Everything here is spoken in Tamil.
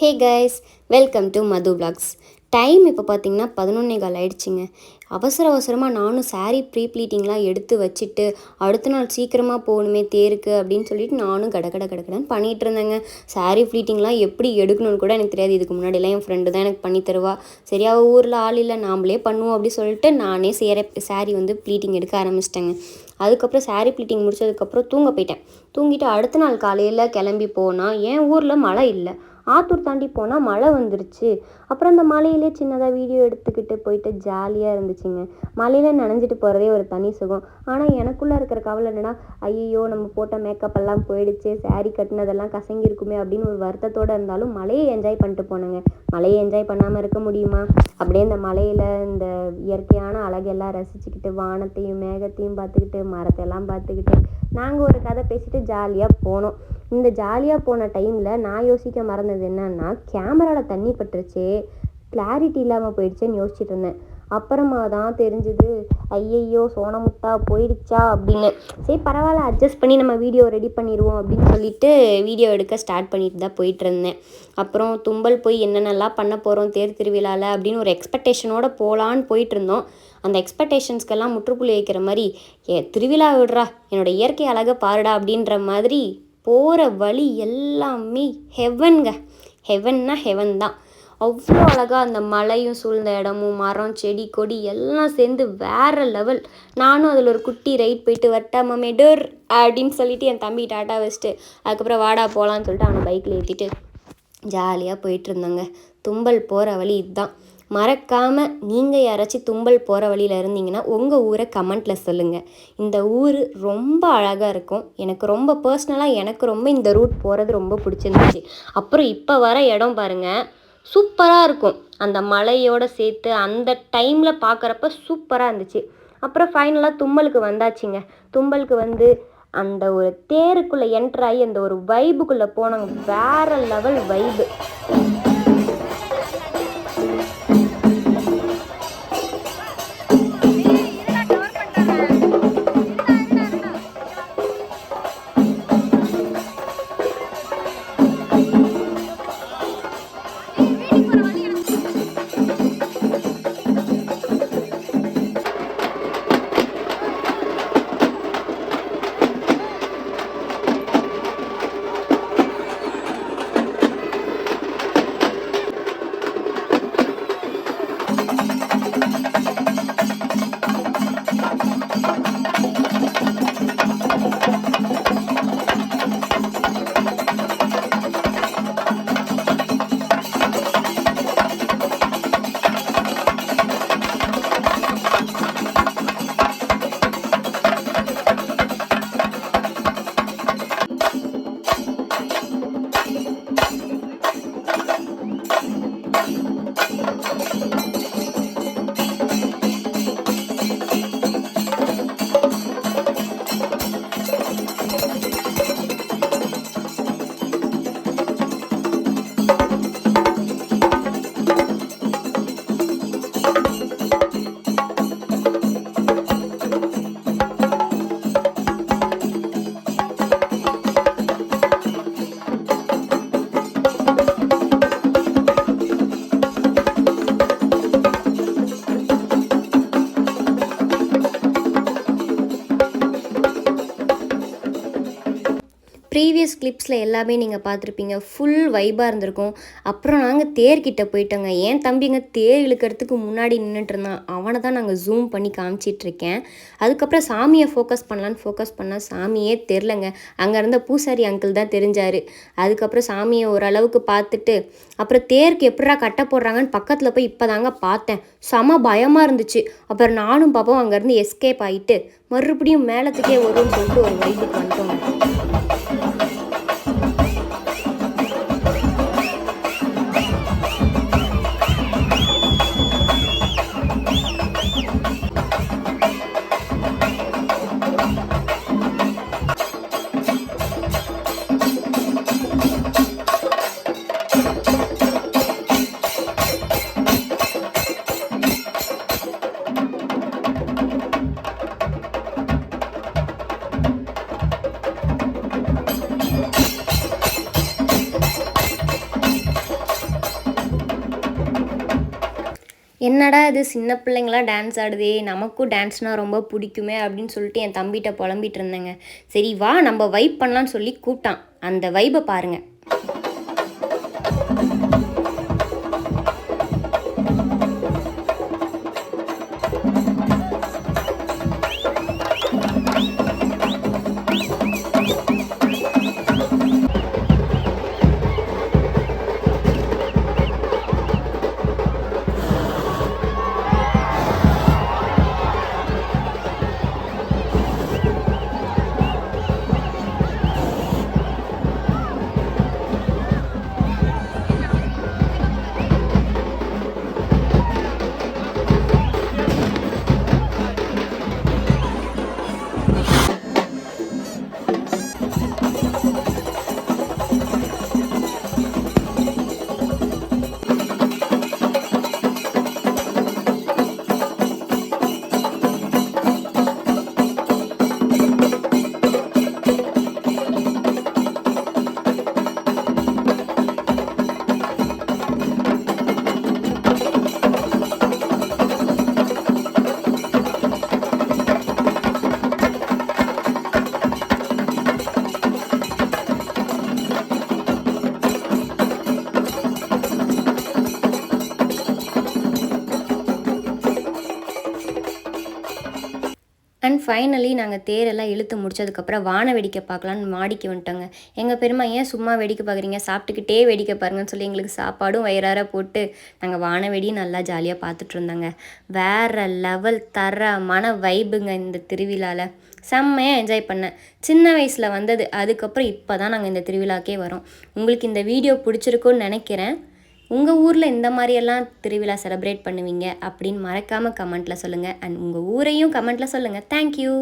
Hey guys, welcome to Madhu vlogs. Time இப்போ பார்த்தீங்கன்னா 11:15 ஆயிடுச்சுங்க. அவசரமாக நானும் சாரீ ப்ளீட்டிங்லாம் எடுத்து வச்சுட்டு அடுத்த நாள் சீக்கிரமாக போகணுமே தேருக்கு அப்படின்னு சொல்லிட்டு நானும் கடன்னு பண்ணிகிட்டு இருந்தேங்க. சாரீ ப்ளீட்டிங்லாம் எப்படி எடுக்கணும்னு கூட எனக்கு தெரியாது. இதுக்கு முன்னாடிலாம் என் ஃப்ரெண்டு தான் எனக்கு பண்ணி தருவா. சரி, அவள் ஊரில் ஆள் இல்லை, நாம்ளே பண்ணுவோம் அப்படி சொல்லிட்டு நானே சாரீ ப்ளீட்டிங் எடுக்க ஆரம்பிச்சிட்டேங்க. அதுக்கப்புறம் சாரீ ப்ளீட்டிங் முடிச்சதுக்கப்புறம் தூங்க போயிட்டேன். தூங்கிட்டு அடுத்த நாள் காலையில் கிளம்பி போனால் என் ஊரில் மழை இல்லை. ஆத்தூர் தாண்டி போனால் மழை வந்துருச்சு. அப்புறம் அந்த மலையிலே சின்னதாக வீடியோ எடுத்துக்கிட்டு போயிட்டு ஜாலியாக இருந்துச்சுங்க. மலையில் நனைஞ்சிட்டு போகிறதே ஒரு தனி சுகம். ஆனால் எனக்குள்ளே இருக்கிற கவலை என்னென்னா, ஐயோ நம்ம போட்ட மேக்கப் எல்லாம் போயிடுச்சு, சாரீ கட்டினதெல்லாம் கசங்கிருக்குமே அப்படின்னு ஒரு வருத்தத்தோடு இருந்தாலும் மலையை என்ஜாய் பண்ணிட்டு போனேங்க. மலையை என்ஜாய் பண்ணாமல் இருக்க முடியுமா? அப்படியே இந்த மலையில் இந்த இயற்கையான அழகெல்லாம் ரசிச்சுக்கிட்டு வானத்தையும் மேகத்தையும் பார்த்துக்கிட்டு மரத்தையெல்லாம் பார்த்துக்கிட்டு நாங்கள் ஒரு கதை பேசிட்டு ஜாலியாக போனோம். இந்த ஜாலியாக போன டைமில் நான் யோசிக்க மறந்தது என்னன்னா, கேமராவில் தண்ணி பட்டுருச்சே, கிளாரிட்டி இல்லாமல் போயிடுச்சேன்னு யோசிச்சுட்டு இருந்தேன். அப்புறமா தான் தெரிஞ்சுது, ஐயையோ சோனமுத்தா போயிடுச்சா அப்படின்னு. சரி பரவாயில்ல, அட்ஜஸ்ட் பண்ணி நம்ம வீடியோ ரெடி பண்ணிடுவோம் அப்படின்னு சொல்லிட்டு வீடியோ எடுக்க ஸ்டார்ட் பண்ணிட்டு தான் போயிட்டு இருந்தேன். அப்புறம் தும்பல் போய் என்னென்னலாம் பண்ண போகிறோம் தேர் திருவிழாவில் அப்படின்னு ஒரு எக்ஸ்பெக்டேஷனோடு போகலான்னு போயிட்டு இருந்தோம். அந்த எக்ஸ்பெக்டேஷன்ஸ்க்கெல்லாம் முற்றுப்புள்ளி வைக்கிற மாதிரி, திருவிழா விடுறா, என்னோடய இயற்கை அழகை பாருடா அப்படின்ற மாதிரி போகிற வழி எல்லாமே ஹெவன்ங்க. ஹெவன்னா ஹெவன் தான். அவ்வளோ அழகாக அந்த மலையும் சூழ்ந்த இடமும் மரம் செடி கொடி எல்லாம் சேர்ந்து வேறு லெவல். நானும் அதில் ஒரு குட்டி ரைட் போயிட்டு வரட்டா மம்மே டோர் அப்படின்னு சொல்லிவிட்டு என் தம்பி டாட்டா வச்சுட்டு அதுக்கப்புறம் வாடா போகலான்னு சொல்லிட்டு அவனை பைக்கில் ஏற்றிட்டு ஜாலியாக போயிட்டு இருந்தாங்க. தும்பல் போகிற வழி இதுதான். மறக்காமல் நீங்கள் யாராச்சும் தும்பல் போகிற வழியில் இருந்தீங்கன்னா உங்கள் ஊரை கமெண்ட்டில் சொல்லுங்கள். இந்த ஊர் ரொம்ப அழகாக இருக்கும். எனக்கு ரொம்ப இந்த ரூட் போகிறது ரொம்ப பிடிச்சிருந்துச்சு. அப்புறம் இப்போ வர இடம் பாருங்கள், சூப்பராக இருக்கும். அந்த மலையோடு சேர்த்து அந்த டைமில் பார்க்குறப்ப சூப்பராக இருந்துச்சு. அப்புறம் ஃபைனலாக தும்பலுக்கு வந்தாச்சுங்க. தும்பலுக்கு வந்து அந்த ஒரு தேருக்குள்ளே என்ட்ராகி அந்த ஒரு வைபுக்குள்ளே போனாங்க. வேறு லெவல் வைபு. ப்ரீவியஸ் கிளிப்ஸில் எல்லாமே நீங்கள் பார்த்துருப்பீங்க. ஃபுல் வைபாக இருந்திருக்கும். அப்புறம் நாங்கள் தேர்கிட்ட போயிட்டோங்க. என் தம்பிங்க தேர் இழுக்கிறதுக்கு முன்னாடி நின்றுட்டு இருந்தான். அவனை தான் நாங்கள் ஜூம் பண்ணி காமிச்சிட்ருக்கேன். அதுக்கப்புறம் சாமியை ஃபோக்கஸ் பண்ணால் சாமியே தெரிலங்க. அங்கே இருந்த பூசாரி அங்கிள் தான் தெரிஞ்சார். அதுக்கப்புறம் சாமியை ஓரளவுக்கு பார்த்துட்டு அப்புறம் தேருக்கு எப்படா கட்ட போடுறாங்கன்னு பக்கத்தில் போய் இப்போ தாங்க பார்த்தேன். செம பயமாக இருந்துச்சு. அப்புறம் நானும் பாப்பாவும் அங்கேருந்து எஸ்கேப் ஆகிட்டு மறுபடியும் மேலத்துக்கே வரும்னு சொல்லிட்டு ஒரு வைப்புக்கு வந்துட்டோங்க. என்னடா இது சின்ன பிள்ளைங்களாம் டான்ஸ் ஆடுதே, நமக்கும் டான்ஸ்னால் ரொம்ப பிடிக்குமே அப்படின்னு சொல்லிட்டு என் தம்பிகிட்ட புலம்பிட்டு இருந்தேங்க. சரி வா நம்ம வைப் பண்ணலான்னு சொல்லி கூப்பிட்டான். அந்த வைப்பை பாருங்கள். அண்ட் ஃபைனலி நாங்கள் தேரெல்லாம் இழுத்து முடிச்சதுக்கப்புறம் வான வேடிக்கை பார்க்கலான்னு மாடிக்கு வந்துட்டோங்க. எங்கள் பெரியம்மா ஏன் சும்மா வேடிக்கை பார்க்குறீங்க, சாப்பிட்டுக்கிட்டே வேடிக்கை பாருங்கன்னு சொல்லி எங்களுக்கு சாப்பாடும் வயிறார போட்டு நாங்கள் வானவெடியும் நல்லா ஜாலியாக பார்த்துட்டு இருந்தாங்க. வேறு லெவல் தரமான வைபுங்க இந்த திருவிழாவில். செம்மையாக என்ஜாய் பண்ணேன். சின்ன வயசில் வந்தது, அதுக்கப்புறம் இப்போ தான் நாங்கள் இந்த திருவிழாக்கே வரோம். உங்களுக்கு இந்த வீடியோ பிடிச்சிருக்குன்னு நினைக்கிறேன். உங்கள் ஊரில் இந்த மாதிரியெல்லாம் திருவிழா செலிப்ரேட் பண்ணுவீங்க அப்படின்னு மறக்காமல் கமெண்ட்டில் சொல்லுங்கள். அண்ட் உங்கள் ஊரையும் கமெண்ட்டில் சொல்லுங்கள். தேங்க்யூ.